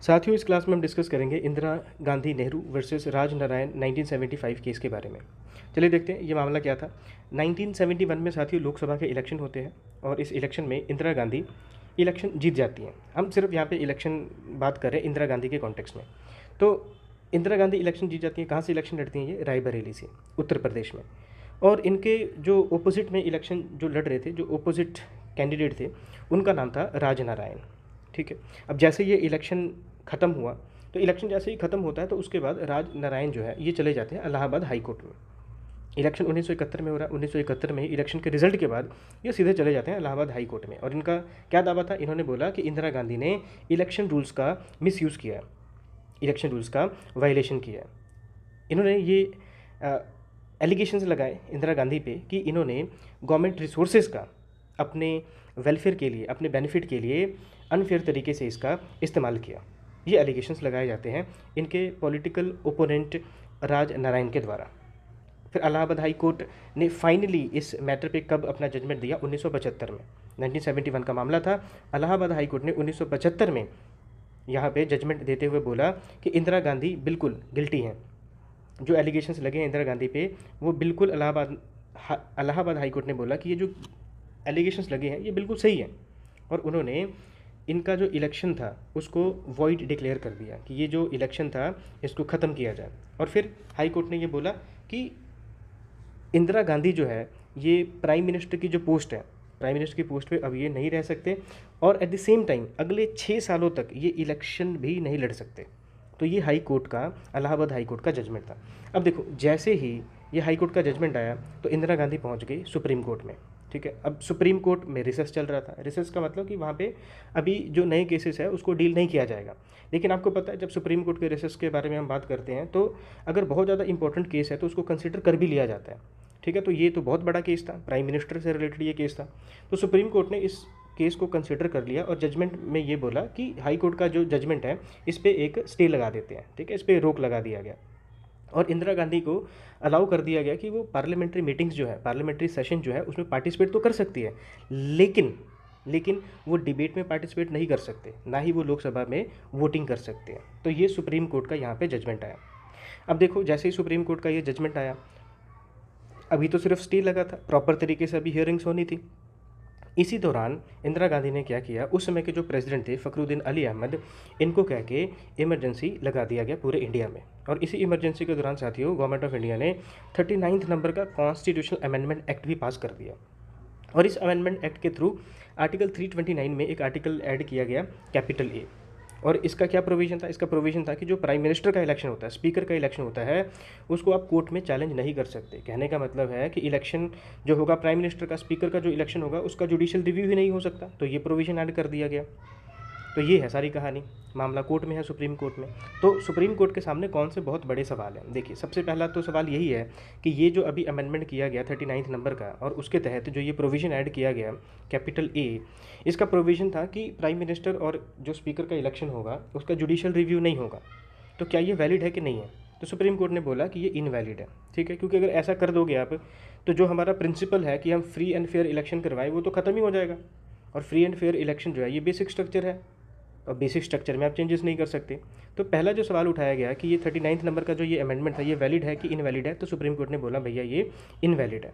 साथियों, इस क्लास में हम डिस्कस करेंगे इंदिरा गांधी नेहरू वर्सेस राज नारायण 1975 केस के बारे में। चलिए देखते हैं ये मामला क्या था। 1971 में साथियों लोकसभा के इलेक्शन होते हैं और इस इलेक्शन में इंदिरा गांधी इलेक्शन जीत जाती हैं। हम सिर्फ यहाँ पे इलेक्शन बात कर रहे हैं इंदिरा गांधी के कॉन्टेक्स्ट में। तो इंदिरा गांधी इलेक्शन जीत जाती हैं। कहाँ से इलेक्शन लड़ती हैं? ये रायबरेली से, उत्तर प्रदेश में। और इनके जो ओपोजिट में इलेक्शन जो लड़ रहे थे, जो ओपोजिट कैंडिडेट थे, उनका नाम था राज नारायण। ठीक है। अब जैसे ये इलेक्शन ख़त्म हुआ, तो इलेक्शन जैसे ही ख़त्म होता है तो उसके बाद राज नारायण जो है ये चले जाते हैं इलाहाबाद हाई कोर्ट में। इलेक्शन 1971 में हो रहा है। 1971 में इलेक्शन के रिजल्ट के बाद ये सीधे चले जाते हैं इलाहाबाद हाई कोर्ट में। और इनका क्या दावा था? इन्होंने बोला कि इंदिरा गांधी ने इलेक्शन रूल्स का मिसयूज़ किया है, इलेक्शन रूल्स का वायलेशन किया है। इन्होंने ये एलिगेशंस लगाए इंदिरा गांधी पे कि इन्होंने गवर्नमेंट रिसोर्सेज का अपने वेलफेयर के लिए, अपने बेनिफिट के लिए अनफेयर तरीके से इसका इस्तेमाल किया। ये एलिगेशंस लगाए जाते हैं इनके पॉलिटिकल ओपोनेंट राज नारायण के द्वारा। फिर इलाहाबाद हाई कोर्ट ने फाइनली इस मैटर पे कब अपना जजमेंट दिया? 1975 में। 1971 का मामला था। इलाहाबाद हाई कोर्ट ने 1975 में यहाँ पे जजमेंट देते हुए बोला कि इंदिरा गांधी बिल्कुल गिल्टी हैं। जो एलिगेशंस लगे हैं इंदिरा गांधी पे वो बिल्कुल इलाहाबाद हाई कोर्ट ने बोला कि ये जो एलिगेशंस लगे हैं ये बिल्कुल सही है। और उन्होंने इनका जो इलेक्शन था उसको वॉइड डिक्लेयर कर दिया कि ये जो इलेक्शन था इसको ख़त्म किया जाए। और फिर हाई कोर्ट ने ये बोला कि इंदिरा गांधी जो है ये प्राइम मिनिस्टर की जो पोस्ट है, प्राइम मिनिस्टर की पोस्ट पे अब ये नहीं रह सकते और एट द सेम टाइम अगले 6 सालों तक ये इलेक्शन भी नहीं लड़ सकते। तो ये हाई कोर्ट का, इलाहाबाद हाई कोर्ट का जजमेंट था। अब देखो, जैसे ही ये हाई कोर्ट का जजमेंट आया तो इंदिरा गांधी पहुंच गई सुप्रीम कोर्ट में। ठीक है। अब सुप्रीम कोर्ट में रिसेस चल रहा था। रिसेस का मतलब कि वहाँ पे अभी जो नए केसेस है उसको डील नहीं किया जाएगा। लेकिन आपको पता है जब सुप्रीम कोर्ट के रिसेस के बारे में हम बात करते हैं तो अगर बहुत ज़्यादा इंपॉर्टेंट केस है तो उसको कंसिडर कर भी लिया जाता है। ठीक है। तो ये तो बहुत बड़ा केस था, प्राइम मिनिस्टर से रिलेटेड ये केस था। तो सुप्रीम कोर्ट ने इस केस को कंसिडर कर लिया और जजमेंट में ये बोला कि हाई कोर्ट का जो जजमेंट है इस पर एक स्टे लगा देते हैं। ठीक है। इस पर रोक लगा दिया गया और इंदिरा गांधी को अलाउ कर दिया गया कि वो पार्लियामेंट्री मीटिंग्स जो है, पार्लियामेंट्री सेशन जो है उसमें पार्टिसिपेट तो कर सकती है, लेकिन वो डिबेट में पार्टिसिपेट नहीं कर सकते, ना ही वो लोकसभा में वोटिंग कर सकते हैं। तो ये सुप्रीम कोर्ट का यहाँ पे जजमेंट आया। अब देखो, जैसे ही सुप्रीम कोर्ट का ये जजमेंट आया, अभी तो सिर्फ स्टे लगा था, प्रॉपर तरीके से अभी हियरिंग्स होनी थी। इसी दौरान इंदिरा गांधी ने क्या किया, उस समय के जो प्रेसिडेंट थे फखरुद्दीन अली अहमद, इनको कह के इमरजेंसी लगा दिया गया पूरे इंडिया में। और इसी इमरजेंसी के दौरान साथियों गवर्नमेंट ऑफ इंडिया ने 39 नंबर का कॉन्स्टिट्यूशनल अमेंडमेंट एक्ट भी पास कर दिया। और इस अमेंडमेंट एक्ट के थ्रू आर्टिकल 329 में एक आर्टिकल ऐड किया गया, कैपिटल ए। और इसका क्या प्रोविज़न था? इसका प्रोविज़न था कि जो प्राइम मिनिस्टर का इलेक्शन होता है, स्पीकर का इलेक्शन होता है, उसको आप कोर्ट में चैलेंज नहीं कर सकते। कहने का मतलब है कि इलेक्शन जो होगा प्राइम मिनिस्टर का, स्पीकर का जो इलेक्शन होगा उसका जुडिशियल रिव्यू ही नहीं हो सकता। तो ये प्रोविज़न ऐड कर दिया गया। तो ये है सारी कहानी। मामला कोर्ट में है, सुप्रीम कोर्ट में। तो सुप्रीम कोर्ट के सामने कौन से बहुत बड़े सवाल हैं? देखिए, सबसे पहला तो सवाल यही है कि ये जो अभी अमेंडमेंट किया गया 39 नंबर का, और उसके तहत जो ये प्रोविज़न ऐड किया गया कैपिटल ए, इसका प्रोविज़न था कि प्राइम मिनिस्टर और जो स्पीकर का इलेक्शन होगा उसका जुडिशियल रिव्यू नहीं होगा। तो क्या ये वैलिड है कि नहीं है? तो सुप्रीम कोर्ट ने बोला कि ये इनवैलिड है। ठीक है। क्योंकि अगर ऐसा कर दोगे आप तो जो हमारा प्रिंसिपल है कि हम फ्री एंड फेयर इलेक्शन करवाएं वो तो ख़त्म ही हो जाएगा। और फ्री एंड फेयर इलेक्शन जो है ये बेसिक स्ट्रक्चर है और बेसिक स्ट्रक्चर में आप चेंजेस नहीं कर सकते। तो पहला जो सवाल उठाया गया कि ये 39 नंबर का जो ये अमेंडमेंट था ये वैलिड है कि इनवैलिड है, तो सुप्रीम कोर्ट ने बोला भैया ये इनवैलिड है।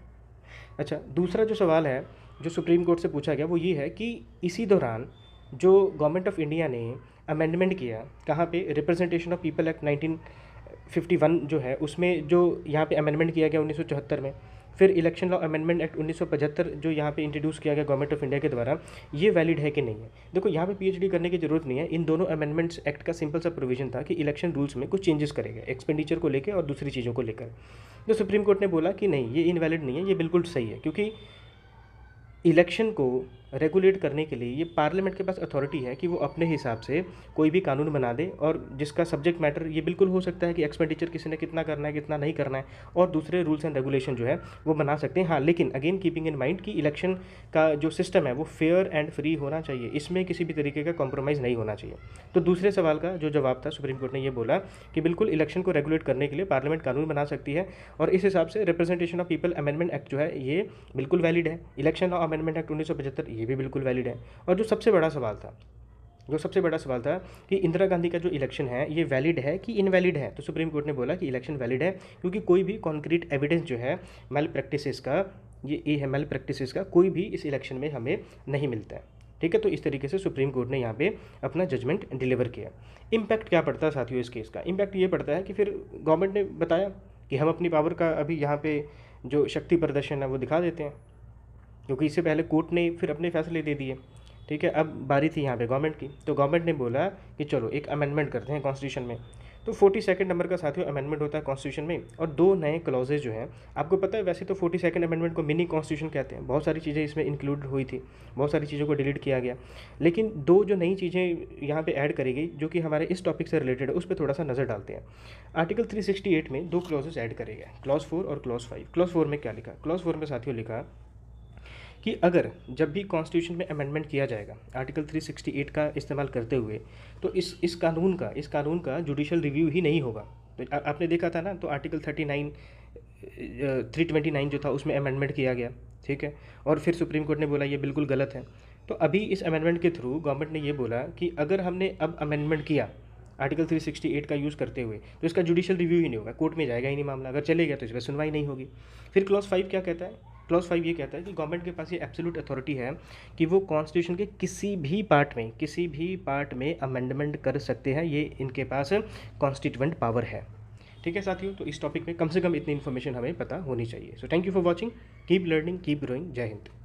अच्छा, दूसरा जो सवाल है जो सुप्रीम कोर्ट से पूछा गया वो ये है कि इसी दौरान जो गवर्नमेंट ऑफ इंडिया ने अमेंडमेंट किया, कहाँ पे? रिप्रेजेंटेशन ऑफ पीपल एक्ट 1951 जो है उसमें जो यहाँ पे अमेंडमेंट किया गया 1974 में। फिर इलेक्शन लॉ अमेंडमेंट एक्ट 1975 जो यहाँ पे इंट्रोड्यूस किया गया गवर्नमेंट ऑफ इंडिया के द्वारा, ये वैलिड है कि नहीं है? देखो, यहाँ पे पीएचडी करने की जरूरत नहीं है। इन दोनों अमेंडमेंट्स एक्ट का सिंपल सा प्रोविजन था कि इलेक्शन रूल्स में कुछ चेंजेस करेगा, एक्सपेंडिचर को लेकर और दूसरी चीज़ों को लेकर। तो सुप्रीम कोर्ट ने बोला कि नहीं, ये इनवैलिड नहीं है, ये बिल्कुल सही है। क्योंकि इलेक्शन को रेगुलेट करने के लिए ये पार्लियामेंट के पास अथॉरिटी है कि वो अपने हिसाब से कोई भी कानून बना दे, और जिसका सब्जेक्ट मैटर ये बिल्कुल हो सकता है कि एक्सपेंडिचर किसी ने कितना करना है, कितना नहीं करना है, और दूसरे रूल्स एंड रेगुलेशन जो है वो बना सकते हैं। हाँ, लेकिन अगेन कीपिंग इन माइंड कि इलेक्शन का जो सिस्टम है वो फेयर एंड फ्री होना चाहिए, इसमें किसी भी तरीके का कॉम्प्रोमाइज़ नहीं होना चाहिए। तो दूसरे सवाल का जो जवाब था, सुप्रीम कोर्ट ने ये बोला कि बिल्कुल इलेक्शन को रेगुलेट करने के लिए पार्लियामेंट कानून बना सकती है, और इस हिसाब से representation of people amendment act जो है ये बिल्कुल वैलिड है। इलेक्शन लॉ अमेंडमेंट एक्ट 1975 ये भी बिल्कुल वैलिड है। और जो सबसे बड़ा सवाल था जो सबसे बड़ा सवाल था कि इंदिरा गांधी का जो इलेक्शन है ये वैलिड है कि इनवैलिड है, तो सुप्रीम कोर्ट ने बोला कि इलेक्शन वैलिड है, क्योंकि कोई भी कॉन्क्रीट एविडेंस जो है मैल प्रैक्टिसेस का, ये है मैल प्रैक्टिसेस का, कोई भी इस इलेक्शन में हमें नहीं मिलता है। ठीक है, तो इस तरीके से सुप्रीम कोर्ट ने यहाँ पे अपना जजमेंट डिलीवर किया। इम्पैक्ट क्या पड़ता है साथियों इस केस का? इम्पैक्ट ये पड़ता है कि फिर गवर्नमेंट ने बताया कि हम अपनी पावर का अभी यहाँ पे जो शक्ति प्रदर्शन है वो दिखा देते हैं, क्योंकि इससे पहले कोर्ट ने फिर अपने फैसले दे दिए। ठीक है, अब बारी थी यहाँ पे गवर्नमेंट की, तो गवर्नमेंट ने बोला कि चलो एक अमेंडमेंट करते हैं कॉन्स्टिट्यूशन में। तो 42 नंबर का साथियों अमेंडमेंट होता है कॉन्स्टिट्यूशन में, और 2 नए क्लॉजेज जो हैं, आपको पता है वैसे तो 42 अमेंडमेंट को मिनी कॉन्स्टिट्यूशन कहते हैं, बहुत सारी चीज़ें इसमें इंक्लूड हुई थी, बहुत सारी चीज़ों को डिलीट किया गया, लेकिन 2 जो नई चीज़ें यहाँ पे ऐड करी गई जो कि हमारे इस टॉपिक से रिलेटेड है, उस पर थोड़ा सा नज़र डालते हैं। आर्टिकल 368 में 2 क्लॉजेज ऐड करे गए, क्लॉज 4 और क्लॉज 5। क्लॉज 4 में क्या लिखा? क्लॉज 4 में साथियों लिखा कि अगर जब भी कॉन्स्टिट्यूशन में अमेंडमेंट किया जाएगा आर्टिकल 368 का इस्तेमाल करते हुए, तो इस कानून का जुडिशल रिव्यू ही नहीं होगा। तो आपने देखा था ना, तो आर्टिकल 329 जो था उसमें अमेंडमेंट किया गया, ठीक है, और फिर सुप्रीम कोर्ट ने बोला ये बिल्कुल गलत है। तो अभी इस अमेंडमेंट के थ्रू गवर्नमेंट ने ये बोला कि अगर हमने अब अमेंडमेंट किया आर्टिकल 368 का यूज़ करते हुए, तो इसका जुडिशल रिव्यू ही नहीं होगा, कोर्ट में जाएगा ही नहीं मामला, अगर चले गया तो इस पर सुनवाई नहीं होगी। फिर क्लॉज 5 क्या कहता है? क्लॉज 5 ये कहता है कि गवर्नमेंट के पास ये एब्सोल्यूट अथॉरिटी है कि वो कॉन्स्टिट्यूशन के किसी भी पार्ट में अमेंडमेंट कर सकते हैं, ये इनके पास कॉन्स्टिट्यूएंट पावर है। ठीक है साथियों, तो इस टॉपिक में कम से कम इतनी इन्फॉर्मेशन हमें पता होनी चाहिए। So thank you for watching, keep learning, keep growing. जय हिंद।